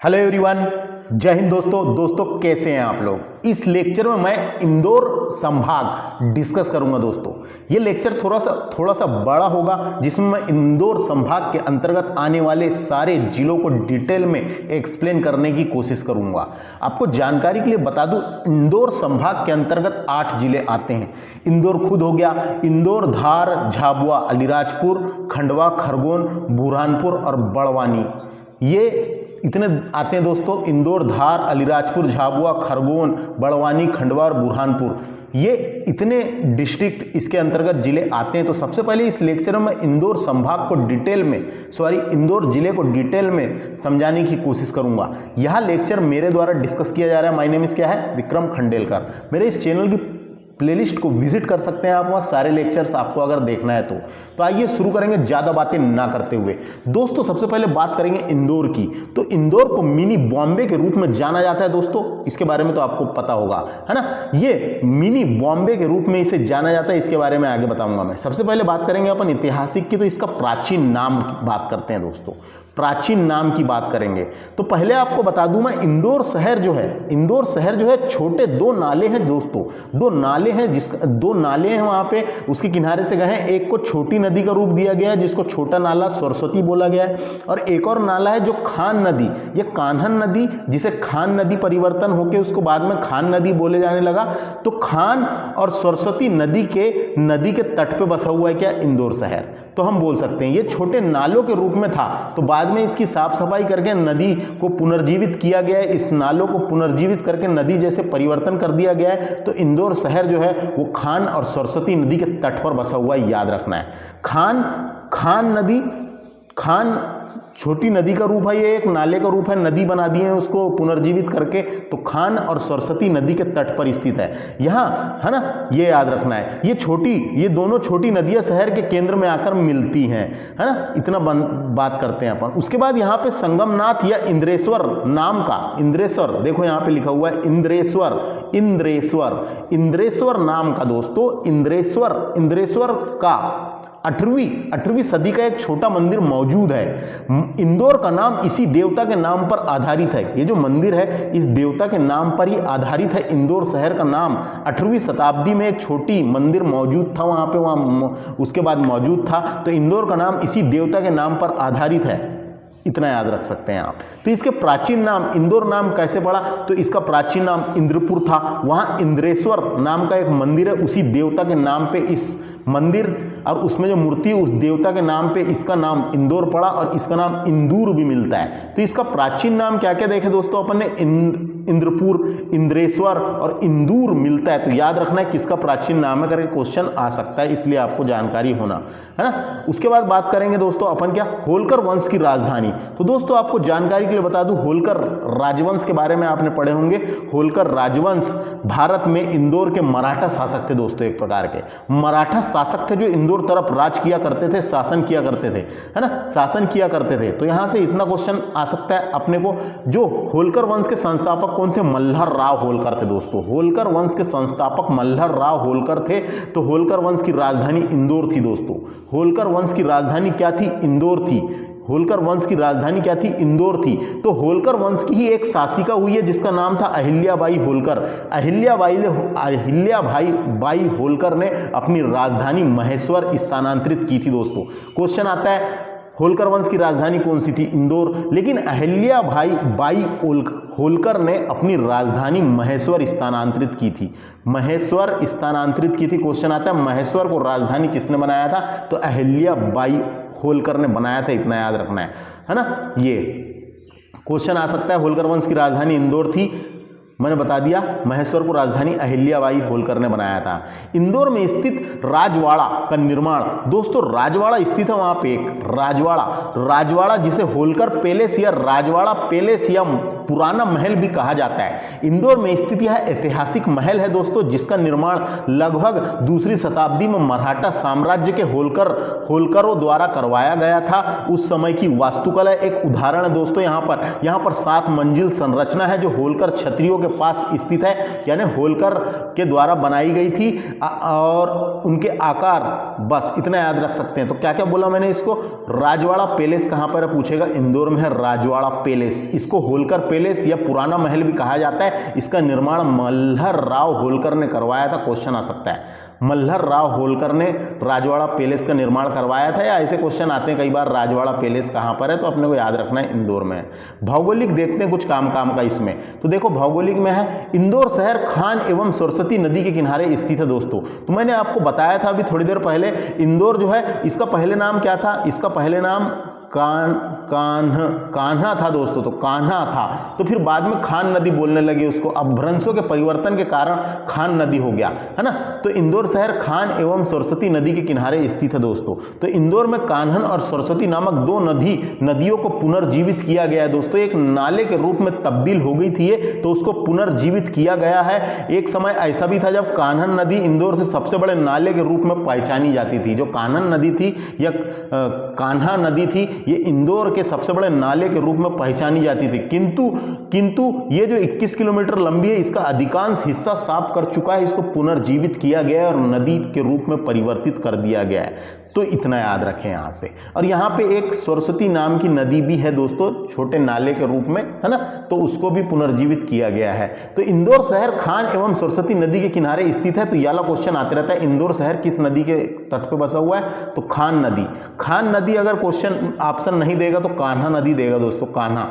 Hello everyone, जय हिंद दोस्तों कैसे हैं आप लोग। इस लेक्चर में मैं इंदौर संभाग डिस्कस करूंगा दोस्तों। ये लेक्चर थोड़ा सा बड़ा होगा, जिसमें मैं इंदौर संभाग के अंतर्गत आने वाले सारे जिलों को डिटेल में एक्सप्लेन करने की कोशिश करूंगा। आपको जानकारी के लिए बता दूं, इंदौर संभाग के अंतर्गत 8 जिले आते हैं। इंदौर खुद हो गया, इंदौर, धार, झाबुआ, अलीराजपुर, खंडवा, खरगोन, बुरहानपुर और बड़वानी, ये इतने आते हैं दोस्तों। इंदौर, धार, अलीराजपुर, झाबुआ, खरगोन, बड़वानी, खंडवा और बुरहानपुर, ये इतने डिस्ट्रिक्ट इसके अंतर्गत जिले आते हैं। तो सबसे पहले इस लेक्चर में इंदौर संभाग को डिटेल में इंदौर जिले को डिटेल में समझाने की कोशिश करूंगा। यह लेक्चर मेरे द्वारा डिस्कस किया जा रहा है। माय नेम इज क्या है, विक्रम खंडेलकर। मेरे इस चैनल की प्लेलिस्ट को विजिट कर सकते हैं आप, वहाँ सारे लेक्चर्स आपको अगर देखना है तो आइए शुरू करेंगे ज़्यादा बातें ना करते हुए। दोस्तों सबसे पहले बात करेंगे इंदौर की। तो इंदौर को मिनी बॉम्बे के रूप में जाना जाता है दोस्तों, इसके बारे में तो आपको पता होगा, है ना। ये मिनी बॉम्बे के रूप में इसे जाना जाता है, इसके बारे में आगे बताऊंगा मैं। सबसे पहले बात करेंगे अपन ऐतिहासिक की, तो इसका प्राचीन नाम की बात करते हैं दोस्तों। प्राचीन नाम की बात करेंगे तो पहले आपको बता दूं मैं, इंदौर शहर जो है छोटे 2 नाले हैं दोस्तों। 2 नाले हैं वहां पे, उसके किनारे से गए हैं। एक को छोटी नदी का रूप दिया गया है, जिसको छोटा नाला सरस्वती बोला गया है, और एक और नाला है जो खान नदी, ये कान्हन नदी, जिसे खान नदी परिवर्तन होकर उसको बाद में खान नदी बोले जाने लगा। तो खान और सरस्वती नदी के तट पे बसा हुआ है क्या, इंदौर शहर। तो हम बोल सकते हैं ये छोटे नालों के रूप में था, तो बाद में इसकी साफ सफाई करके नदी को पुनर्जीवित किया गया है। इस नालों को पुनर्जीवित करके नदी जैसे परिवर्तन कर दिया गया है। तो इंदौर शहर जो है वो खान और सरस्वती नदी के तट पर बसा हुआ है, याद रखना है। खान छोटी नदी का रूप है, ये एक नाले का रूप है, नदी बना दिए हैं उसको पुनर्जीवित करके। तो खान और सरस्वती नदी के तट पर स्थित है यहाँ, है ना, ये याद रखना है। ये दोनों छोटी नदियां शहर के केंद्र में आकर मिलती हैं, है ना। इतना बात करते हैं अपन। उसके बाद यहाँ पे संगमनाथ या इंद्रेश्वर नाम का, इंद्रेश्वर देखो यहाँ पे लिखा हुआ है इंद्रेश्वर नाम का दोस्तों, इंद्रेश्वर का 8वीं सदी का एक छोटा मंदिर मौजूद है। इंदौर का नाम इसी देवता के नाम पर आधारित है। ये जो मंदिर है इस देवता के नाम पर ही आधारित है। इंदौर शहर का नाम 8वीं शताब्दी में एक छोटी मंदिर मौजूद था वहाँ उसके बाद मौजूद था। तो इंदौर का नाम इसी देवता के नाम पर आधारित है, इतना याद रख सकते हैं आप। तो इसके प्राचीन नाम, इंदौर नाम कैसे पड़ा, तो इसका प्राचीन नाम इंद्रपुर था। वहाँ इंद्रेश्वर नाम का एक मंदिर है, उसी देवता के नाम पे इस मंदिर और उसमें जो मूर्ति है उस देवता के नाम पे इसका नाम इंदौर पड़ा, और इसका नाम इंदूर भी मिलता है। तो इसका प्राचीन नाम क्या क्या देखे दोस्तों अपन ने, इंद्रपुर, इंद्रेश्वर और इंदूर मिलता है। तो याद रखना है किसका प्राचीन नाम है करके क्वेश्चन आ सकता है, इसलिए आपको जानकारी होना है ना। उसके बाद बात करेंगे दोस्तों अपन क्या, होलकर वंश की राजधानी। तो दोस्तों आपको जानकारी के लिए बता दूं, होलकर राजवंश के बारे में आपने पढ़े होंगे। होलकर राजवंश भारत में इंदौर के मराठा शासक थे दोस्तों, एक प्रकार के मराठा शासक थे जो इंदौर तरफ राज किया करते थे, शासन किया करते थे, है ना, शासन किया करते थे। तो यहां से इतना क्वेश्चन आ सकता है अपने को, जो होलकर वंश के संस्थापक कौन थे, मल्हार राव होलकर थे दोस्तों। होलकर वंश के संस्थापक मल्हार राव होलकर थे। तो होलकर वंश की राजधानी इंदौर थी दोस्तों। होलकर वंश की राजधानी क्या थी, इंदौर थी। होलकर वंश की राजधानी क्या थी, इंदौर थी। तो होलकर वंश की ही एक शासिका हुई है जिसका नाम था अहिल्याबाई होलकर। अहिल्याबाई होलकर ने अपनी राजधानी महेश्वर स्थानांतरित की थी दोस्तों। क्वेश्चन आता है होलकर वंश की राजधानी कौन सी थी, इंदौर, लेकिन अहिल्याबाई होलकर ने अपनी राजधानी महेश्वर स्थानांतरित की थी। महेश्वर स्थानांतरित की थी। क्वेश्चन आता है महेश्वर को राजधानी किसने बनाया था, तो अहिल्याबाई होलकर ने बनाया था, इतना याद रखना है ना। ये क्वेश्चन आ सकता है। होलकर वंश की राजधानी इंदौर थी, मैंने बता दिया। महेश्वर को राजधानी अहिल्याबाई होलकर ने बनाया था। इंदौर में स्थित राजवाड़ा का निर्माण, दोस्तों राजवाड़ा स्थित है वहां पे एक राजवाड़ा जिसे होलकर पैलेस या राजवाड़ा पैलेस या पुराना महल भी कहा जाता है। इंदौर में स्थित यह ऐतिहासिक महल है दोस्तों, जिसका निर्माण लगभग दूसरी शताब्दी में मराठा साम्राज्य के होलकरों द्वारा करवाया गया था। उस समय की वास्तुकला एक उदाहरण है दोस्तों। यहाँ पर 7 मंजिल संरचना है जो होलकर क्षत्रियों के पास स्थित है, यानी होलकर के द्वारा बनाई गई थी। और उनके आकार बस इतना याद रख सकते हैं। तो क्या क्या बोला मैंने इसको, राजवाड़ा पैलेस कहाँ पर है पूछेगा, इंदौर में है राजवाड़ा पैलेस। इसको होलकर पैलेस या पुराना महल भी कहा जाता है। इसका निर्माण मल्हर राव होलकर ने करवाया था, क्वेश्चन आ सकता है। मल्हर राव होलकर ने राजवाड़ा पैलेस का निर्माण करवाया था, या ऐसे क्वेश्चन आते हैं कई बार राजवाड़ा पैलेस कहाँ पर है, तो अपने को याद रखना है इंदौर में है। भौगोलिक देखते हैं कुछ काम का इसमें। तो देखो भौगोलिक में है, इंदौर शहर खान एवं सरस्वती नदी के किनारे स्थित है दोस्तों। तो मैंने आपको बताया था अभी थोड़ी देर पहले, इंदौर जो है इसका पहले नाम क्या था, इसका पहले नाम कान्हा था दोस्तों। तो कान्हा था, तो फिर बाद में खान नदी बोलने लगे उसको, अपभ्रंशों के परिवर्तन के कारण खान नदी हो गया, है ना। तो इंदौर शहर खान एवं सरस्वती नदी के किनारे स्थित है दोस्तों। तो इंदौर में कान्हन और सरस्वती नामक 2 नदियों को पुनर्जीवित किया गया है दोस्तों। एक नाले के रूप में तब्दील हो गई थी ये, तो उसको पुनर्जीवित किया गया है। एक समय ऐसा भी था जब कान्हन नदी इंदौर से सबसे बड़े नाले के रूप में पहचानी जाती थी। जो कान्हन नदी थी या कान्हा नदी थी, ये इंदौर के सबसे बड़े नाले के रूप में पहचानी जाती थी। किंतु ये जो 21 किलोमीटर लंबी है, इसका अधिकांश हिस्सा साफ कर चुका है। इसको पुनर्जीवित किया गया है और नदी के रूप में परिवर्तित कर दिया गया है। तो इतना याद रखें यहाँ से। और यहाँ पे एक सरस्वती नाम की नदी भी है दोस्तों, छोटे नाले के रूप में, है ना। तो उसको भी पुनर्जीवित किया गया है। तो इंदौर शहर खान एवं सरस्वती नदी के किनारे स्थित है। तो ये वाला क्वेश्चन आते रहता है, इंदौर शहर किस नदी के तट पे बसा हुआ है, तो खान नदी। खान नदी अगर क्वेश्चन ऑप्शन नहीं देगा तो कान्हा नदी देगा दोस्तों, कान्हा,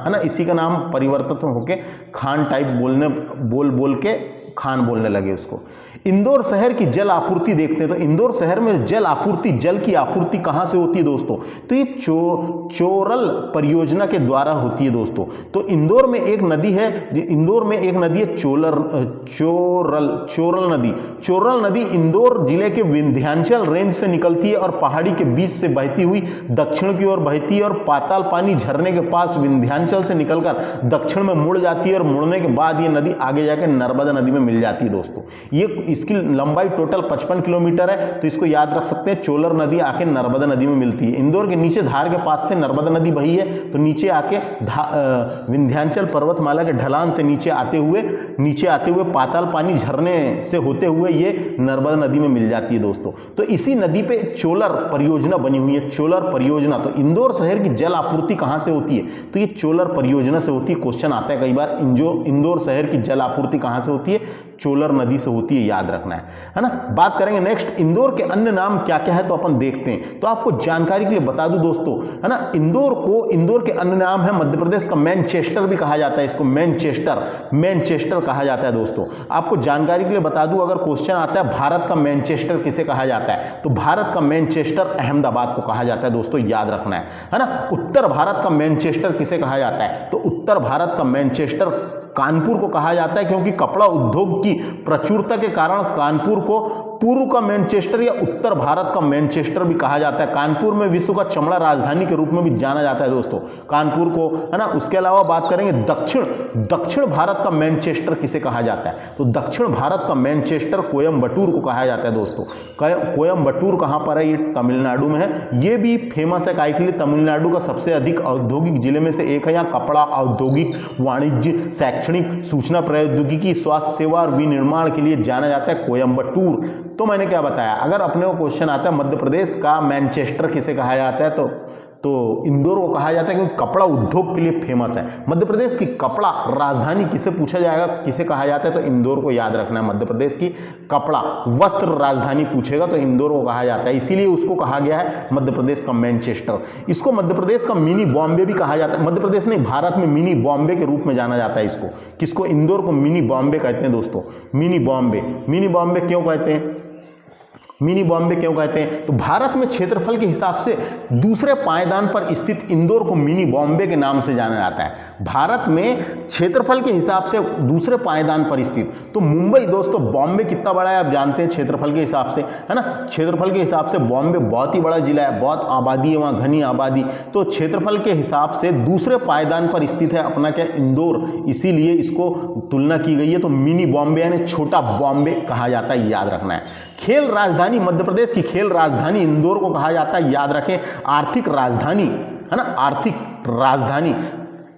है ना। इसी का नाम परिवर्तित होके खान टाइप बोल के खान बोलने लगे उसको। इंदौर शहर की जल आपूर्ति देखते हैं। तो इंदौर शहर में जल की आपूर्ति कहां से होती है दोस्तों, तो ये चोरल परियोजना के द्वारा होती है दोस्तों। तो इंदौर में एक नदी है, चोरल नदी इंदौर जिले के विंध्याचल रेंज से निकलती है और पहाड़ी के बीच से बहती हुई दक्षिण की ओर बहती है और पाताल पानी झरने के पास विंध्याचल से निकलकर दक्षिण में मुड़ जाती है और मुड़ने के बाद ये नदी आगे जाकर नर्मदा नदी में मिल जाती है दोस्तों। ये इसकी लंबाई टोटल 55 किलोमीटर है। तो इसको याद रख सकते हैं, चोलर नदी आके नर्मदा नदी में मिलती है। इंदौर के नीचे धार के पास से नर्मदा नदी बही है, तो नीचे आके विंध्याचल पर्वतमाला के ढलान से नीचे आते हुए पाताल पानी झरने से होते हुए ये नर्मदा नदी में मिल जाती है दोस्तों। तो इसी नदी पे चोलर परियोजना बनी हुई है, चोलर परियोजना। तो इंदौर शहर की जल आपूर्ति कहां से होती है, तो ये चोलर परियोजना से होती है। क्वेश्चन आता है कई बार, इंदौर शहर की जल आपूर्ति कहां से होती है, चोलर नदी से होती है, याद रखना है ना। बात करेंगे नेक्स्ट, इंदौर के अन्य नाम क्या क्या है, तो अपन देखते हैं। तो आपको जानकारी के लिए बता दूं दोस्तों, है ना, इंदौर के अन्य नाम है, मध्य प्रदेश का मैनचेस्टर भी कहा जाता है इसको, मैनचेस्टर कहा जाता है दोस्तों। आपको जानकारी के लिए बता दूं, अगर क्वेश्चन आता है भारत का मैनचेस्टर किसे कहा जाता है, तो भारत का मैनचेस्टर अहमदाबाद को कहा जाता है दोस्तों, याद रखना है ना। उत्तर भारत का मैनचेस्टर किसे कहा जाता है, तो उत्तर भारत का मैनचेस्टर कानपुर को कहा जाता है, क्योंकि कपड़ा उद्योग की प्रचुरता के कारण कानपुर को पूर्व का मैनचेस्टर या उत्तर भारत का मैनचेस्टर भी कहा जाता है। कानपुर में विश्व का चमड़ा राजधानी के रूप में भी जाना जाता है दोस्तों, कानपुर को, है ना। उसके अलावा बात करेंगे दक्षिण भारत का मैनचेस्टर किसे कहा जाता है, तो दक्षिण भारत का मैनचेस्टर कोयम्बटूर को कहा जाता है दोस्तों। कोयम्बटूर कहाँ पर है, ये तमिलनाडु में है। ये भी फेमस है काहे के लिए, तमिलनाडु का सबसे अधिक औद्योगिक जिले में से एक है। यहाँ कपड़ा, औद्योगिक, वाणिज्य, शैक्षणिक, सूचना प्रौद्योगिकी, स्वास्थ्य सेवा और विनिर्माण के लिए जाना जाता है कोयम्बटूर। तो मैंने क्या बताया, अगर अपने को क्वेश्चन आता है मध्य प्रदेश का मैनचेस्टर किसे कहा जाता है, तो इंदौर को कहा जाता है, क्योंकि कपड़ा उद्योग के लिए फेमस है। मध्य प्रदेश की कपड़ा राजधानी किसे पूछा जाएगा, किसे कहा जाता है, तो इंदौर को याद रखना है। मध्य प्रदेश की कपड़ा वस्त्र राजधानी पूछेगा तो इंदौर को कहा जाता है, इसीलिए उसको कहा गया है मध्य प्रदेश का मैनचेस्टर। इसको मध्य प्रदेश का मिनी बॉम्बे भी कहा जाता है। मध्य प्रदेश नहीं, भारत में मिनी बॉम्बे के रूप में जाना जाता है इसको। किसको, इंदौर को मिनी बॉम्बे कहते हैं दोस्तों, मिनी बॉम्बे क्यों कहते हैं, मिनी बॉम्बे क्यों कहते हैं? तो भारत में क्षेत्रफल के हिसाब से दूसरे पायदान पर स्थित इंदौर को मिनी बॉम्बे के नाम से जाना जाता है। भारत में क्षेत्रफल के हिसाब से दूसरे पायदान पर स्थित, तो मुंबई दोस्तों, बॉम्बे कितना बड़ा है आप जानते हैं क्षेत्रफल के हिसाब से, है ना। क्षेत्रफल के हिसाब से बॉम्बे बहुत ही बड़ा जिला है, बहुत आबादी है वहाँ, घनी आबादी। तो क्षेत्रफल के हिसाब से दूसरे पायदान पर स्थित है अपना क्या, इंदौर, इसीलिए इसको तुलना की गई है। तो मिनी बॉम्बे यानी छोटा बॉम्बे कहा जाता है, याद रखना है। खेल राजधानी, मध्य प्रदेश की खेल राजधानी इंदौर को कहा जाता है, याद रखें। आर्थिक राजधानी, है ना, आर्थिक राजधानी,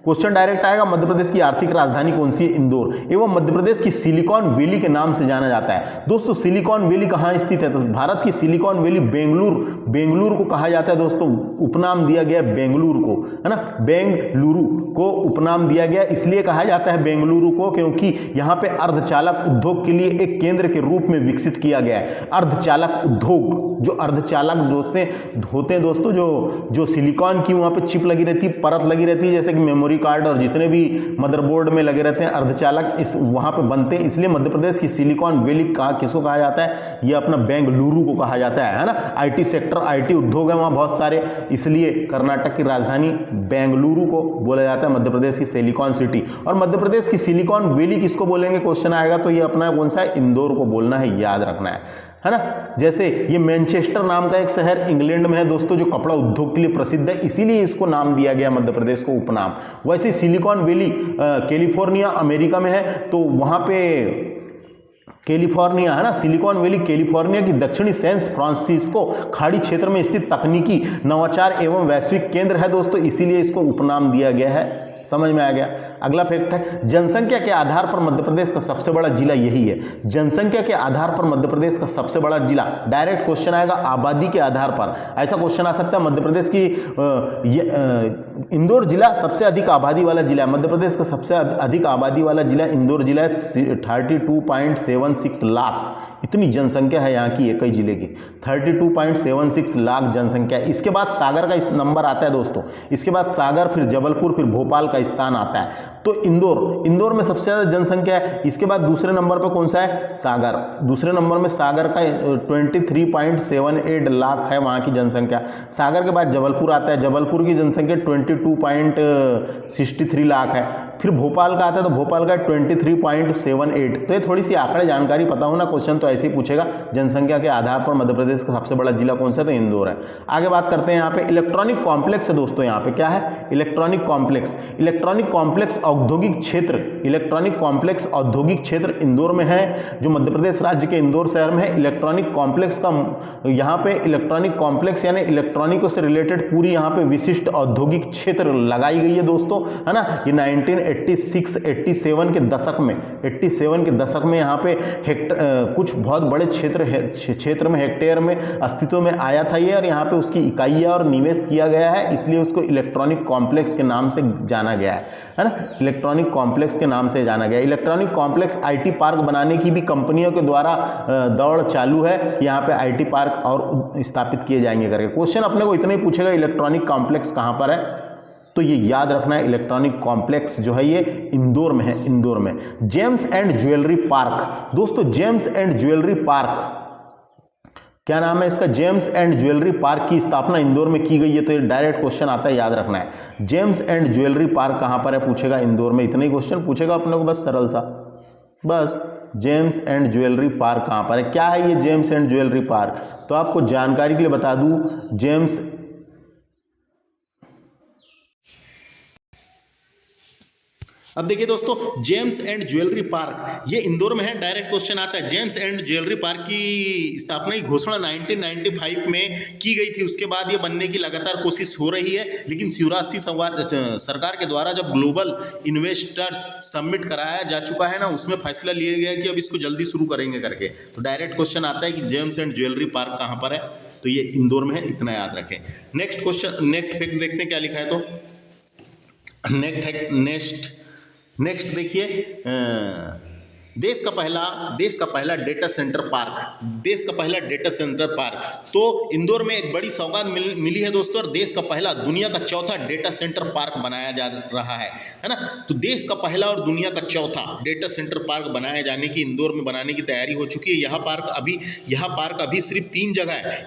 क्वेश्चन डायरेक्ट आएगा, मध्य प्रदेश की आर्थिक राजधानी कौन सी है? इंदौर। एवं मध्य प्रदेश की सिलिकॉन वैली के नाम से जाना जाता है। दोस्तों सिलिकॉन वैली कहाँ स्थित है? तो भारत की सिलिकॉन वैली बेंगलुरु को कहा जाता है दोस्तों, उपनाम दिया गया बेंगलुरु को, है ना, बेंगलुरु को उपनाम दिया गया, इसलिए कहा जाता है बेंगलुरु को क्योंकि यहाँ पे अर्धचालक उद्योग के लिए एक केंद्र के रूप में विकसित किया गया है। अर्धचालक उद्योग, जो अर्धचालक होते हैं दोस्तों, जो सिलिकॉन की वहाँ पे चिप लगी रहती है, परत लगी रहती है, जैसे कि मेमोरी कार्ड और जितने भी मदरबोर्ड में लगे रहते हैं अर्धचालक, इस वहाँ पे बनते हैं, इसलिए मध्य प्रदेश की सिलिकॉन वैली किसको कहा जाता है? ये अपना बेंगलुरु को कहा जाता है ना। आईटी सेक्टर, आईटी उद्योग है वहाँ बहुत सारे, इसलिए कर्नाटक की राजधानी बेंगलुरु को बोला जाता है मध्य प्रदेश की सिलिकॉन सिटी। और मध्य प्रदेश की सिलिकॉन वैली किसको बोलेंगे, क्वेश्चन आएगा तो ये अपना कौन सा है? इंदौर को बोलना है, याद रखना है ना। जैसे ये मैनचेस्टर नाम का एक शहर इंग्लैंड में है दोस्तों, जो कपड़ा उद्योग के लिए प्रसिद्ध है, इसीलिए इसको नाम दिया गया मध्य प्रदेश को उपनाम। वैसे सिलिकॉन वैली कैलिफोर्निया अमेरिका में है, तो वहाँ पे कैलिफोर्निया, है ना, सिलिकॉन वैली कैलिफोर्निया की दक्षिणी सैन फ्रांसिस्को खाड़ी क्षेत्र में स्थित तकनीकी नवाचार एवं वैश्विक केंद्र है दोस्तों, इसीलिए इसको उपनाम दिया गया है। समझ में आ गया। अगला फैक्ट है, जनसंख्या के आधार पर मध्य प्रदेश का सबसे बड़ा जिला यही है। जनसंख्या के आधार पर मध्य प्रदेश का सबसे बड़ा जिला, डायरेक्ट क्वेश्चन आएगा आबादी के आधार पर, ऐसा क्वेश्चन आ सकता है। मध्य प्रदेश की इंदौर जिला सबसे अधिक आबादी वाला जिला है। मध्य प्रदेश का सबसे अधिक आबादी वाला जिला इंदौर जिला है, 32.76 लाख इतनी जनसंख्या है यहाँ की, एक ही जिले की 32.76 लाख जनसंख्या। इसके बाद सागर का इस नंबर आता है दोस्तों, इसके बाद सागर, फिर जबलपुर, फिर भोपाल का स्थान आता है। तो इंदौर में सबसे ज़्यादा जनसंख्या है। इसके बाद दूसरे नंबर पर कौन सा है? सागर। दूसरे नंबर में सागर का 23.78 लाख है वहाँ की जनसंख्या। सागर के बाद जबलपुर आता है, जबलपुर की जनसंख्या 22.63 लाख है। फिर भोपाल का आता है, तो भोपाल का 23.78। तो ये थोड़ी सी आंकड़े जानकारी पता हो ना, क्वेश्चन तो ऐसे ही पूछेगा। जनसंख्या के आधार पर मध्य प्रदेश का सबसे बड़ा जिला कौन सा है? तो इंदौर है। आगे बात करते हैं, यहाँ पे इलेक्ट्रॉनिक कॉम्प्लेक्स है दोस्तों। यहाँ पे क्या है? Electronic complex. इलेक्ट्रॉनिक कॉम्प्लेक्स औद्योगिक क्षेत्र, इलेक्ट्रॉनिक कॉम्प्लेक्स औद्योगिक क्षेत्र इंदौर में है, जो मध्य प्रदेश राज्य के इंदौर शहर में है। इलेक्ट्रॉनिक कॉम्प्लेक्स का यहाँ पे इलेक्ट्रॉनिक कॉम्प्लेक्स यानी इलेक्ट्रॉनिकों से रिलेटेड पूरी यहाँ पे विशिष्ट औद्योगिक क्षेत्र लगाई गई है दोस्तों, है ना। ये 1986-87 के दशक में, 87 के दशक में यहाँ पे कुछ बहुत बड़े क्षेत्र में हेक्टेयर में अस्तित्व में आया था ये, और यहाँ पे उसकी इकाइयाँ और निवेश किया गया है, इसलिए उसको इलेक्ट्रॉनिक कॉम्प्लेक्स के नाम से जाना गया है ना। इलेक्ट्रॉनिक कॉम्प्लेक्स के नाम से जाना गया। इलेक्ट्रॉनिक कॉम्प्लेक्स आईटी पार्क बनाने की भी कंपनियों के द्वारा दौड़ चालू है कि यहाँ पे आईटी पार्क और स्थापित किए जाएंगे करके। क्वेश्चन अपने को इतना ही पूछेगा, इलेक्ट्रॉनिक कॉम्प्लेक्स कहाँ पर है? तो ये याद रखना है, इलेक्ट्रॉनिक कॉम्प्लेक्स जो है ये इंदौर में है, इंदौर में। जेम्स एंड ज्वेलरी पार्क दोस्तों, जेम्स एंड ज्वेलरी पार्क क्या नाम है इसका? जेम्स एंड ज्वेलरी पार्क की स्थापना इंदौर में की गई है। तो ये डायरेक्ट क्वेश्चन आता है, याद रखना है। जेम्स एंड ज्वेलरी पार्क कहाँ पर है पूछेगा? इंदौर में। इतना ही क्वेश्चन पूछेगा अपने को, बस सरल सा, बस जेम्स एंड ज्वेलरी पार्क कहाँ पर है? क्या है ये जेम्स एंड ज्वेलरी पार्क? तो आपको जानकारी के लिए बता दूं, जेम्स अब देखिए दोस्तों, जेम्स एंड ज्वेलरी पार्क ये इंदौर में है। डायरेक्ट क्वेश्चन आता है, जेम्स एंड ज्वेलरी पार्क की स्थापना की घोषणा 1995 में की गई थी। उसके बाद ये बनने की लगातार कोशिश हो रही है, लेकिन शिवराज सिंह सरकार के द्वारा जब ग्लोबल इन्वेस्टर्स समिट कराया जा चुका है ना, उसमें फैसला लिया गया कि अब इसको जल्दी शुरू करेंगे करके। तो डायरेक्ट क्वेश्चन आता है कि जेम्स एंड ज्वेलरी पार्क कहाँ पर है? तो ये इंदौर में है, इतना याद रखें। नेक्स्ट क्वेश्चन, नेक्स्ट फैक्ट देखते हैं क्या लिखा है। तो नेक्स्ट देखिए, देश का पहला डेटा सेंटर पार्क, देश का पहला डेटा सेंटर पार्क। तो इंदौर में एक बड़ी सौगात मिली है दोस्तों, और देश का पहला, दुनिया का चौथा डेटा सेंटर पार्क बनाया जा रहा है ना। तो देश का पहला और दुनिया का चौथा डेटा सेंटर पार्क बनाए जाने की, इंदौर में बनाने की तैयारी हो चुकी है। यह पार्क अभी सिर्फ 3 जगह है।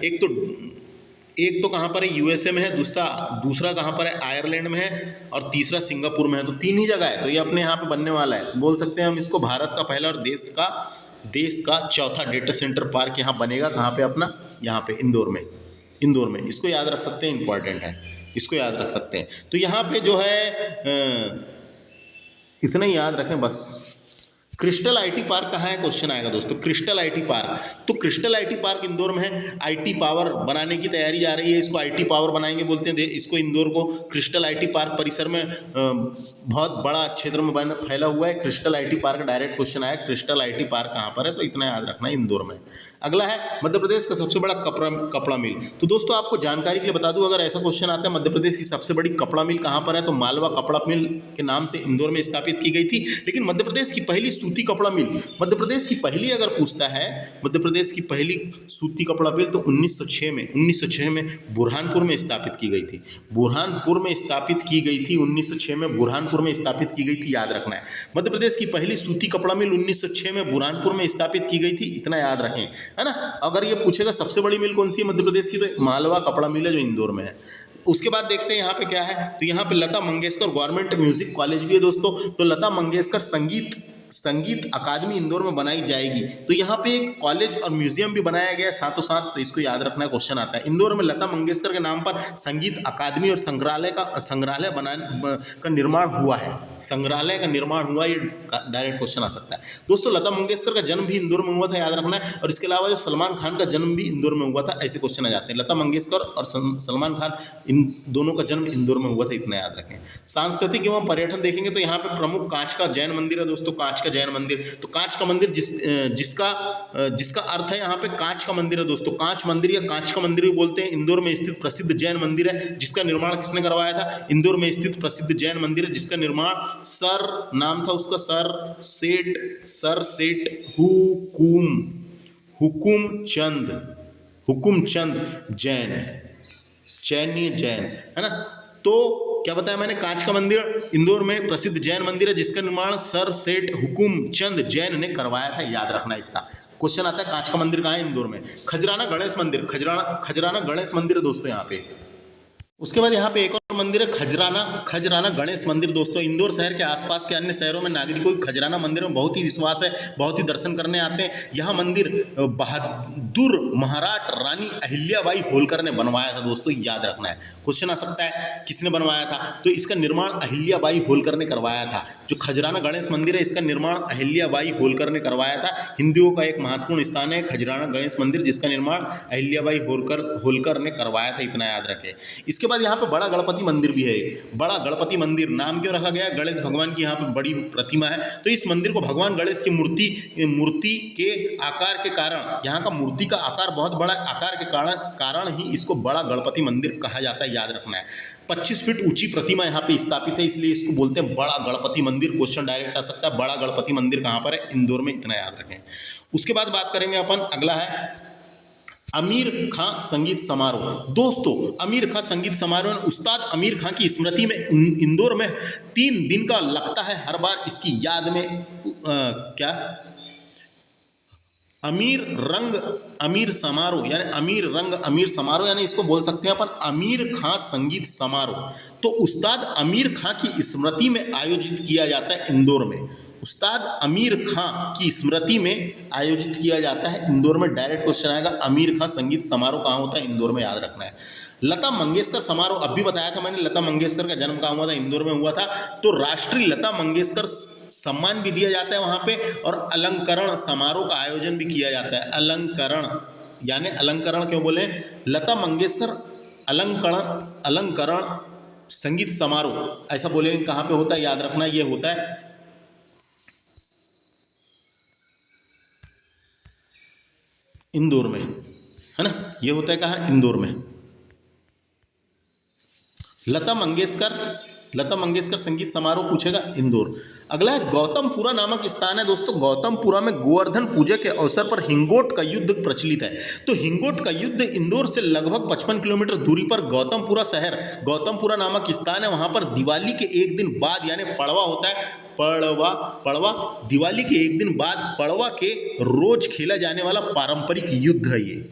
एक तो कहाँ पर है, यूएसए में है, दूसरा कहाँ पर है, आयरलैंड में है, और तीसरा सिंगापुर में है। तो 3 ही जगह है। तो ये अपने यहाँ पे बनने वाला है। बोल सकते हैं हम इसको भारत का पहला और देश का चौथा डेटा सेंटर पार्क यहाँ बनेगा। कहाँ पे अपना, यहाँ पे इंदौर में। इसको याद रख सकते हैं, इंपॉर्टेंट है, इसको याद रख सकते हैं। तो यहाँ पे जो है इतना ही याद रखें बस। क्रिस्टल आईटी पार्क कहाँ है, क्वेश्चन आएगा दोस्तों। क्रिस्टल आईटी पार्क, तो क्रिस्टल आईटी पार्क इंदौर में है। आईटी पावर बनाने की तैयारी जा रही है। इसको आईटी पावर बनाएंगे बोलते हैं इसको, इंदौर को। क्रिस्टल आईटी पार्क परिसर में बहुत बड़ा क्षेत्र में फैला हुआ है crystal IT park. Direct question आया, क्रिस्टल आईटी पार्क कहाँ पर है, तो इतना याद रखना है, इंदौर में। अगला है मध्य प्रदेश का सबसे बड़ा कपड़ा मिल। तो दोस्तों आपको जानकारी के लिए बता दूं, अगर ऐसा क्वेश्चन आता है मध्य प्रदेश की सबसे बड़ी कपड़ा मिल कहाँ पर है, तो मालवा कपड़ा मिल के नाम से इंदौर में स्थापित की गई थी। लेकिन मध्य प्रदेश की पहली सूती कपड़ा मिल, मध्य प्रदेश की पहली अगर पूछता है, मध्य प्रदेश की पहली सूती कपड़ा मिल तो 1906 में बुरहानपुर में स्थापित की गई थी। बुरहानपुर में स्थापित की गई थी, 1906 में बुरहानपुर में स्थापित की गई थी, याद रखना है। मध्य प्रदेश की पहली सूती कपड़ा मिल 1906 में बुरहानपुर में स्थापित की गई थी, इतना याद रखें, है ना। अगर ये पूछेगा सबसे बड़ी मिल कौन सी है मध्य प्रदेश की, तो मालवा कपड़ा मिल है जो इंदौर में है। उसके बाद देखते हैं यहाँ पे क्या है। तो यहाँ पे Lata Mangeshkar government music college भी है दोस्तों। तो लता मंगेशकर संगीत अकादमी इंदौर में बनाई जाएगी। तो यहाँ पे एक कॉलेज और म्यूजियम भी बनाया गया है साथों साथ। तो इसको याद रखना, क्वेश्चन आता है। इंदौर में लता मंगेशकर के नाम पर संगीत अकादमी और संग्रहालय का निर्माण हुआ है। संग्रहालय का निर्माण हुआ, ये डायरेक्ट क्वेश्चन आ सकता है दोस्तों। लता मंगेशकर का जन्म भी इंदौर में हुआ था, याद रखना है। और इसके अलावा जो सलमान खान का जन्म भी इंदौर में हुआ था, ऐसे क्वेश्चन आ जाते हैं। लता मंगेशकर और सलमान खान, इन दोनों का जन्म इंदौर में हुआ था, इतना याद रखें। सांस्कृतिक एवं पर्यटन देखेंगे तो यहाँ पे प्रमुख कांच का जैन मंदिर है दोस्तों। कांच का जैन मंदिर, तो कांच का मंदिर जिसका अर्थ है यहाँ पे कांच का मंदिर है दोस्तों। कांच मंदिर या कांच का मंदिर भी बोलते हैं। इंदौर में स्थित प्रसिद्ध जैन मंदिर है, जिसका निर्माण किसने करवाया था, इंदौर में स्थित प्रसिद्ध जैन मंदिर है, जिसका निर्माण नाम था उसका सर सेठ हुकुम चंद जैन, है ना। तो क्या बताया मैंने, कांच का मंदिर इंदौर में प्रसिद्ध जैन मंदिर है, जिसका निर्माण सर सेठ हुकुम चंद जैन ने करवाया था, याद रखना इतना। क्वेश्चन आता है कांच का मंदिर कहाँ है, इंदौर में। खजराना गणेश मंदिर, खजराना गणेश मंदिर है दोस्तों यहाँ पे। उसके बाद यहाँ पे एक और मंदिर है, खजराना गणेश मंदिर दोस्तों। इंदौर शहर के आसपास के अन्य शहरों में नागरिकों को खजराना मंदिर में बहुत ही विश्वास है, बहुत ही दर्शन करने आते हैं। यह मंदिर बहादुर महाराज रानी अहिल्याबाई होलकर ने बनवाया था दोस्तों, याद रखना है। क्वेश्चन आ सकता है किसने बनवाया था, तो इसका निर्माण अहिल्याबाई होलकर ने करवाया था। जो खजराना गणेश मंदिर है, इसका निर्माण अहिल्याबाई होलकर ने करवाया था। हिंदुओं का एक महत्वपूर्ण स्थान है खजराना गणेश मंदिर, जिसका निर्माण अहिल्याबाई होलकर ने करवाया था, इतना याद रखें। इसके बाद यहाँ पे बड़ा गणपति मंदिर भी है। बड़ा गणपति मंदिर नाम क्यों रखा गया, गणेश भगवान की यहाँ पे बड़ी प्रतिमा है। तो इस मंदिर को भगवान गणेश की मूर्ति के आकार के कारण, यहाँ का मूर्ति का आकार बहुत बड़ा आकार के कारण ही इसको बड़ा गणपति मंदिर कहा जाता है, याद रखना है। 25 फीट ऊंची प्रतिमा यहाँ पे स्थापित है, इसलिए इसको बोलते हैं बड़ा गणपति मंदिर। क्वेश्चन डायरेक्ट आ सकता है, बड़ा गणपति मंदिर कहाँ पर है, इंदौर में, इतना याद रखें। उसके बाद बात करेंगे अपन, अगला है आमिर खां संगीत समारोह। दोस्तों आमिर खां संगीत समारोह में उस्ताद आमिर खां की स्मृति में इंदौर में 3 दिन का लगता है हर बार, इसकी याद में क्या अमीर समारोह यानी इसको बोल सकते हैं अपन आमिर खां संगीत समारोह। तो उस्ताद आमिर खां की स्मृति में आयोजित किया जाता है इंदौर में। उस्ताद आमिर खां की स्मृति में आयोजित किया जाता है इंदौर में, डायरेक्ट क्वेश्चन आएगा। आमिर खां संगीत समारोह कहाँ होता है, इंदौर में, याद रखना है। लता मंगेशकर समारोह, अब भी बताया था मैंने, लता मंगेशकर का जन्म कहाँ हुआ था, इंदौर में हुआ था। तो राष्ट्रीय लता मंगेशकर सम्मान भी दिया जाता है वहाँ पे, और अलंकरण समारोह का आयोजन भी किया जाता है। अलंकरण यानी अलंकरण क्यों बोले, लता मंगेशकर अलंकरण संगीत समारोह ऐसा बोले, कहाँ पे होता है, याद रखना, ये होता है इंदौर में, है ना। ये होता है कहाँ, इंदौर में। लता मंगेशकर लता मंगेशकर संगीत समारोह पूछेगा, इंदौर। अगला है गौतमपुरा नामक स्थान है दोस्तों, गौतमपुरा में गोवर्धन पूजा के अवसर पर हिंगोट का युद्ध प्रचलित है। तो हिंगोट का युद्ध इंदौर से लगभग 55 किलोमीटर दूरी पर गौतमपुरा शहर, गौतमपुरा नामक स्थान है, वहां पर दिवाली के एक दिन बाद यानी पड़वा होता है, पड़वा दिवाली के एक दिन बाद पड़वा के रोज खेला जाने वाला पारंपरिक युद्ध है ये,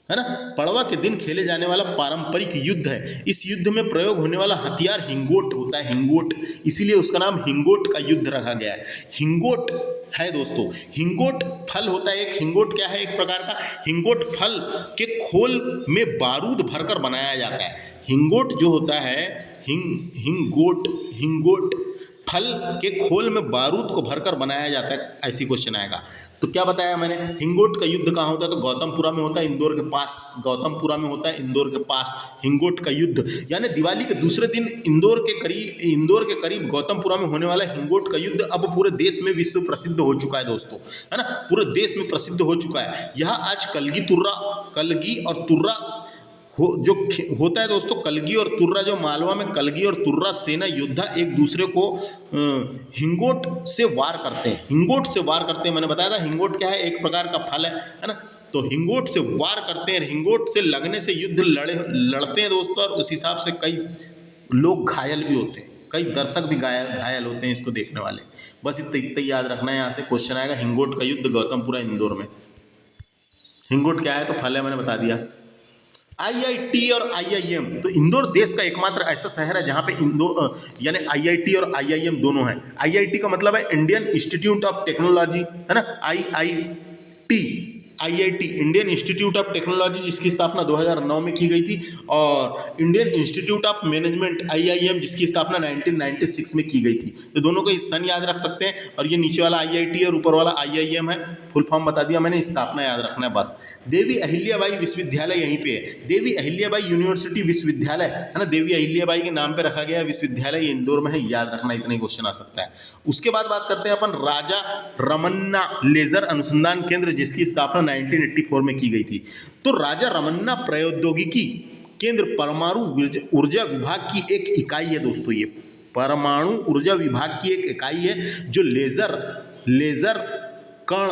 है ना। पड़वा के दिन खेले जाने वाला पारंपरिक युद्ध है। इस युद्ध में प्रयोग होने वाला हथियार हिंगोट होता है, हिंगोट, इसीलिए उसका नाम हिंगोट का युद्ध रखा गया है। हिंगोट है दोस्तों, हिंगोट फल होता है एक, हिंगोट क्या है, एक प्रकार का हिंगोट फल के खोल में बारूद भरकर बनाया जाता है। हिंगोट जो होता है, हिंगोट फल के खोल में बारूद को भरकर बनाया जाता है, ऐसी क्वेश्चन आएगा। तो क्या बताया मैंने, हिंगोट का युद्ध कहाँ होता है, तो गौतमपुरा में होता है, इंदौर के पास, गौतमपुरा में होता है, इंदौर के पास हिंगोट का युद्ध। यानी दिवाली के दूसरे दिन इंदौर के करीब गौतमपुरा में होने वाला हिंगोट का युद्ध अब पूरे देश में विश्व प्रसिद्ध हो चुका है दोस्तों, है ना, पूरे देश में प्रसिद्ध हो चुका है। यह आज कलगी और तुर्रा जो होता है दोस्तों, कलगी और तुर्रा, जो मालवा में कलगी और तुर्रा सेना योद्धा एक दूसरे को हिंगोट से वार करते हैं, हिंगोट से वार करते हैं। मैंने बताया था हिंगोट क्या है, एक प्रकार का फल है ना। तो हिंगोट से वार करते हैं, हिंगोट से लगने से युद्ध लड़ते हैं दोस्तों, और उस हिसाब से कई लोग घायल भी होते हैं, कई दर्शक भी घायल होते हैं इसको देखने वाले। बस इतना याद रखना है, यहाँ से क्वेश्चन आएगा, हिंगोट का युद्ध गौतमपुरा इंदौर में। हिंगोट क्या है, तो फल है, मैंने बता दिया। IIT और IIM, तो इंदौर देश का एकमात्र ऐसा शहर है जहाँ पे इंदौर यानी IIT और IIM दोनों हैं। IIT का मतलब है इंडियन इंस्टीट्यूट ऑफ टेक्नोलॉजी, है ना, IIT Indian institute of technology, जिसकी स्थापना 2009 में की गई थी, और Indian institute of management IIM, जिसकी स्थापना 1996 में की गई थी। तो दोनों को सन याद रख सकते हैं, और ये नीचे वाला IIT और ऊपर वाला IIM है। फुल फॉर्म बता दिया मैंने, स्थापना याद रखना है बस। देवी अहिल्याबाई विश्वविद्यालय यहीं पे है, देवी अहिल्याबाई यूनिवर्सिटी विश्वविद्यालय, है ना, देवी अहिल्याबाई के नाम पे रखा गया विश्वविद्यालय, ये इंदौर में है, याद रखना, इतना ही क्वेश्चन आ सकता है। उसके बाद बात करते हैं अपन राजा रमन्ना लेजर अनुसंधान केंद्र, जिसकी स्थापना 1984 में की गई थी। तो राजा रमन्ना प्रौद्योगिकी केंद्र परमाणु ऊर्जा विभाग की एक इकाई है दोस्तों, ये परमाणु ऊर्जा विभाग की एक इकाई है, जो लेजर कण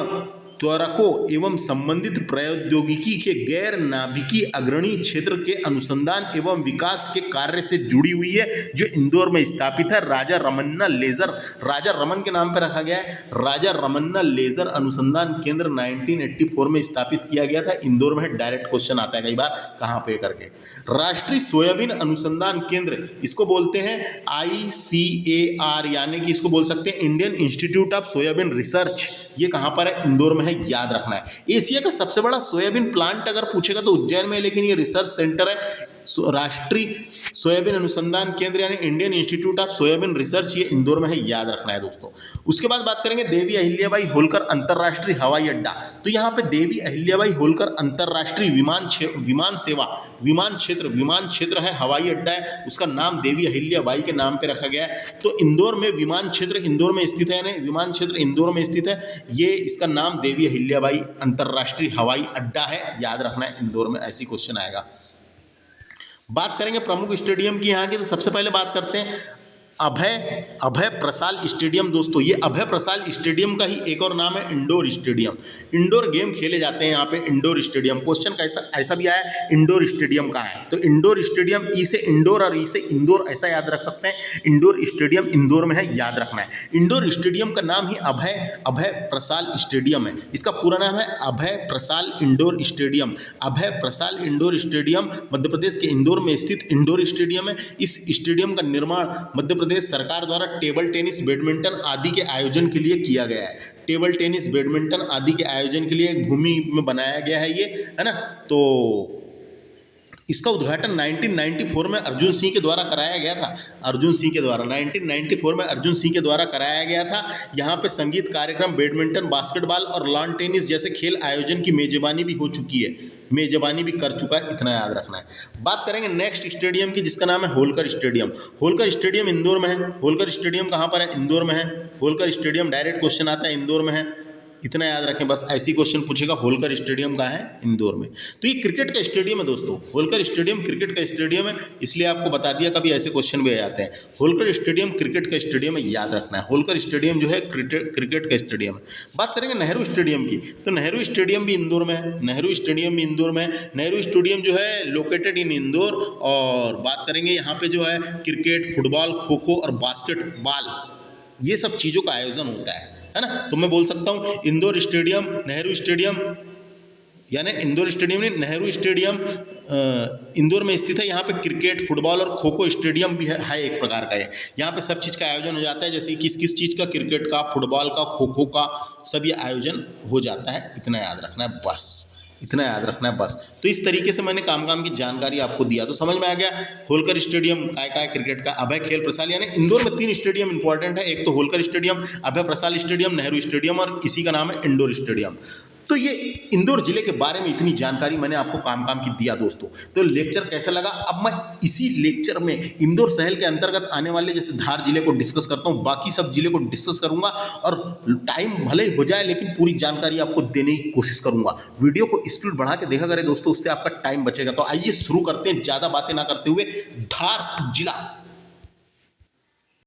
त्वरकों एवं संबंधित प्रौद्योगिकी के गैर नाभिकीय अग्रणी क्षेत्र के अनुसंधान एवं विकास के कार्य से जुड़ी हुई है, जो इंदौर में स्थापित है। राजा रमन के नाम पर रखा गया है, राजा रमन्ना लेजर अनुसंधान केंद्र 1984 में स्थापित किया गया था, इंदौर में। डायरेक्ट क्वेश्चन आता है कई बार, कहाँ पे करके। राष्ट्रीय सोयाबीन अनुसंधान केंद्र, इसको बोलते हैं ICAR, यानी कि इसको बोल सकते हैं Indian institute of soybean research, ये कहाँ पर है, इंदौर में है, याद रखना है। एशिया का सबसे बड़ा सोयाबीन प्लांट अगर पूछेगा तो उज्जैन में है, लेकिन ये रिसर्च सेंटर है। राष्ट्रीय सोयाबीन अनुसंधान केंद्र यानी Indian institute of soybean research, ये इंदौर में है, याद रखना है दोस्तों। उसके बाद बात करेंगे देवी अहिल्याबाई होलकर अंतर्राष्ट्रीय हवाई अड्डा। तो यहाँ पे देवी अहिल्याबाई होलकर अंतर्राष्ट्रीय विमान क्षेत्र है, हवाई अड्डा है, उसका नाम देवी अहिल्याबाई के नाम पे रखा गया है। तो इंदौर में विमान क्षेत्र इंदौर में स्थित है, यानी विमान क्षेत्र इंदौर में स्थित है, ये इसका नाम देवी अहिल्याबाई अंतर्राष्ट्रीय हवाई अड्डा है, याद रखना है, इंदौर में, ऐसी क्वेश्चन आएगा। बात करेंगे प्रमुख स्टेडियम की यहाँ की, तो सबसे पहले बात करते हैं अभय प्रसाल स्टेडियम। दोस्तों ये अभय प्रसाल स्टेडियम का ही एक और नाम है इंडोर स्टेडियम। इंडोर गेम खेले जाते हैं यहाँ पे, इंडोर स्टेडियम। क्वेश्चन कैसा ऐसा भी आया, इंडोर स्टेडियम कहाँ है, तो इंडोर स्टेडियम, ई से इंडोर और ई से इंदौर, ऐसा याद रख सकते हैं। इंडोर स्टेडियम इंदौर में है, याद रखना है। इंडोर स्टेडियम का नाम ही अभय प्रसाल स्टेडियम है, इसका पूरा नाम है अभय प्रसाल इंडोर स्टेडियम। अभय प्रसाल इंडोर स्टेडियम मध्य प्रदेश के इंदौर में स्थित इंडोर स्टेडियम है। इस स्टेडियम का निर्माण मध्य प्रदेश सरकार द्वारा टेबल टेनिस, बैडमिंटन आदि के आयोजन के लिए किया गया है। टेबल टेनिस, बैडमिंटन आदि के आयोजन के लिए भूमि में बनाया गया है ये, है ना। तो इसका उद्घाटन 1994 में अर्जुन सिंह के द्वारा कराया गया था। 1994 में अर्जुन सिंह के द्वारा कराया गया था। यहाँ पे संगीत कार्यक्रम, बैडमिंटन, बास्केटबॉल और लॉन टेनिस जैसे खेल आयोजन की मेजबानी भी हो चुकी है, मेजबानी भी कर चुका है, इतना याद रखना है। बात करेंगे नेक्स्ट स्टेडियम की, जिसका नाम है होलकर स्टेडियम। होलकर स्टेडियम इंदौर में है। होलकर स्टेडियम कहाँ पर है, इंदौर में है। होलकर स्टेडियम, डायरेक्ट क्वेश्चन आता है, इंदौर में है। इतना याद रखें बस। ऐसी क्वेश्चन पूछेगा होलकर स्टेडियम कहाँ है, इंदौर में। तो ये क्रिकेट का स्टेडियम है दोस्तों, होलकर स्टेडियम क्रिकेट का स्टेडियम है, इसलिए आपको बता दिया, कभी ऐसे क्वेश्चन भी आ जाते हैं। होलकर स्टेडियम क्रिकेट का स्टेडियम है, याद रखना है। होलकर स्टेडियम जो है क्रिकेट का स्टेडियम है। बात करेंगे नेहरू स्टेडियम की, तो नेहरू स्टेडियम भी इंदौर में है, नेहरू स्टेडियम भी इंदौर में है। नेहरू स्टेडियम जो है लोकेटेड इन इंदौर। और बात करेंगे यहाँ पे जो है क्रिकेट, फुटबॉल, खो खो और बास्केटबॉल, ये सब चीज़ों का आयोजन होता है ना। तो मैं बोल सकता हूँ इंदौर स्टेडियम, नेहरू स्टेडियम, यानी इंदौर स्टेडियम नहीं, नेहरू स्टेडियम इंदौर में स्थित है। यहाँ पे क्रिकेट, फुटबॉल और खो खो स्टेडियम भी है एक प्रकार का। यहाँ पे सब चीज़ का आयोजन हो जाता है, जैसे किस किस चीज़ का, क्रिकेट का, फुटबॉल का, खो खो का, सब ये आयोजन हो जाता है। इतना याद रखना है बस, इतना याद रखना है बस। तो इस तरीके से मैंने काम की जानकारी आपको दिया, तो समझ में आ गया। होलकर स्टेडियम काय क्रिकेट का, अभय खेल प्रसाल, यानी इंदौर में 3 स्टेडियम इंपॉर्टेंट है। एक तो होलकर स्टेडियम, अभय प्रसाल स्टेडियम, नेहरू स्टेडियम, और इसी का नाम है इंडोर स्टेडियम। तो ये इंदौर जिले के बारे में इतनी जानकारी मैंने आपको काम की दिया दोस्तों। तो लेक्चर कैसा लगा, अब मैं इसी लेक्चर में इंदौर शहर के अंतर्गत आने वाले जैसे धार जिले को डिस्कस करता हूँ, बाकी सब जिले को डिस्कस करूंगा। और टाइम भले ही हो जाए लेकिन पूरी जानकारी आपको देने की कोशिश करूंगा। वीडियो को स्पीड बढ़ा के देखा करें दोस्तों, उससे आपका टाइम बचेगा। तो आइए शुरू करते हैं, ज़्यादा बातें ना करते हुए। धार जिला